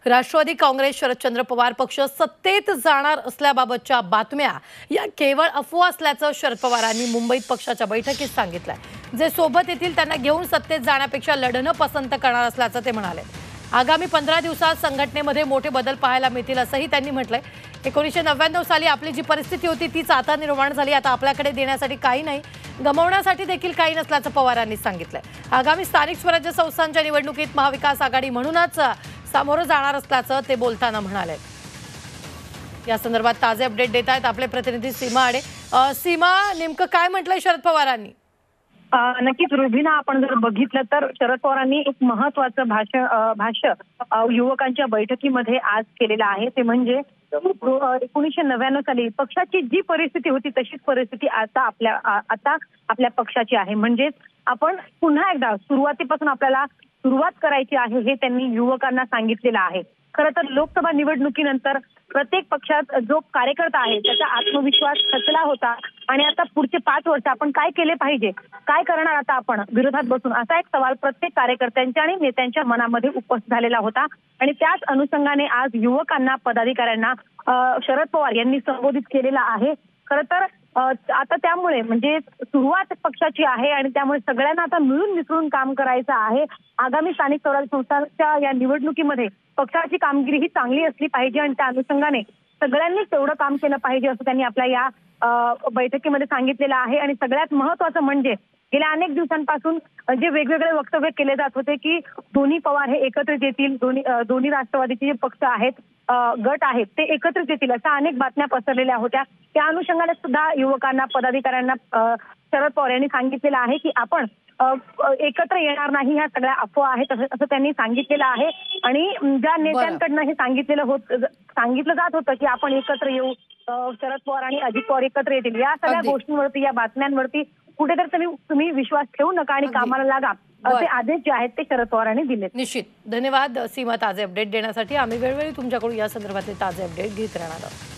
राष्ट्रवादी काँग्रेस शरदचंद्र पवार पक्ष सत्तेत जाणार असल्याबाबतच्या बातम्या या केवळ अफवा असल्याचं शरद पवारांनी मुंबईत पक्षाच्या बैठकीत सांगितलंय। जे सोबत येतील त्यांना घेऊन सत्तेत जाण्यापेक्षा लढणं पसंत करणार असल्याचं ते म्हणाले। आगामी 15 दिवसात संघटनेमध्ये मोठे बदल पाहायला मिळतील असंही त्यांनी म्हटलंय। 1999 साली आपली जी परिस्थिती होती तीच आता निर्माण झाली। आता आपल्याकडे देण्यासाठी काही नाही, गमावण्यासाठी देखील काही नसल्याचं पवारांनी सांगितलंय। आगामी स्थानिक स्वराज्य संस्थांच्या निवडणुकीत महाविकास आघाडी म्हणूनच सामोरं जाणार असल्याचं ते बोलताना म्हणाले। या संदर्भात ताजे अपडेट देत आहेत आपले प्रतिनिधी सीमा आडे। सीमा, नेमकं काय म्हटलंय शरद पवारांनी? नक्कीच रुबिना, आपण जर बघितलं तर शरद पवारांनी एक महत्त्वाचं भाष्य युवकांच्या बैठकीमध्ये आज केलेलं आहे। ते म्हणजे 1999 साली पक्षाची जी परिस्थिती होती तशीच परिस्थिती आता आपल्या पक्षाची आहे। म्हणजे आपण पुन्हा एकदा सुरुवातीपासून आपल्याला सुरुवात करायची आहे हे त्यांनी युवकांना सांगितलेलं आहे। खरं तर लोकसभा निवडणुकीनंतर प्रत्येक पक्षात जो कार्यकर्ता आहे त्याचा आत्मविश्वास खचला होता आणि आता पुढचे 5 वर्ष आपण काय केले पाहिजे, काय करणार आता आपण विरोधात बसून, असा एक सवाल प्रत्येक कार्यकर्त्यांच्या आणि नेत्यांच्या मनामध्ये उपस्थित झालेला होता। आणि त्याच अनुषंगाने आज युवकांना, पदाधिकाऱ्यांना शरद पवार यांनी संबोधित केलेलं आहे। खरं तर आता त्यामुळे म्हणजे सुरुवात पक्षाची आहे आणि त्यामुळे सगळ्यांना आता मिळून मिसळून काम करायचं आहे। आगामी स्थानिक स्वराज्य संस्थांच्या या निवडणुकीमध्ये पक्षाची कामगिरी ही चांगली असली पाहिजे आणि त्या अनुषंगाने सगळ्यांनी तेवढं काम केलं पाहिजे असं त्यांनी आपल्या या बैठकीमध्ये सांगितलेलं आहे। आणि सगळ्यात महत्त्वाचं म्हणजे गेल्या अनेक दिवसांपासून जे वेगवेगळे वक्तव्य केले जात होते की दोन्ही पवार हे एकत्रित येतील, दोन्ही राष्ट्रवादीचे जे पक्ष आहेत, गट आहेत ते एकत्रित येतील, अशा अनेक बातम्या पसरलेल्या होत्या। त्या अनुषंगाने सुद्धा युवकांना, पदाधिकाऱ्यांना शरद पवार यांनी सांगितलेलं आहे की आपण एकत्र येणार नाही, ह्या सगळ्या अफवा आहेत असं त्यांनी सांगितलेलं आहे। आणि ज्या नेत्यांकडनं हे सांगितलं जात होतं की आपण एकत्र येऊ, शरद पवार आणि अजित पवार एकत्र येतील, या सगळ्या गोष्टींवरती, या बातम्यांवरती कुठेतरी तुम्ही विश्वास ठेवू नका आणि कामाला लागा असे आदेश जे आहेत ते शरद पवारांनी दिले। निश्चित धन्यवाद सीमा ताजे अपडेट देण्यासाठी। आम्ही वेळोवेळी तुमच्याकडून या संदर्भातले ताजे अपडेट घेत राहणार आहोत।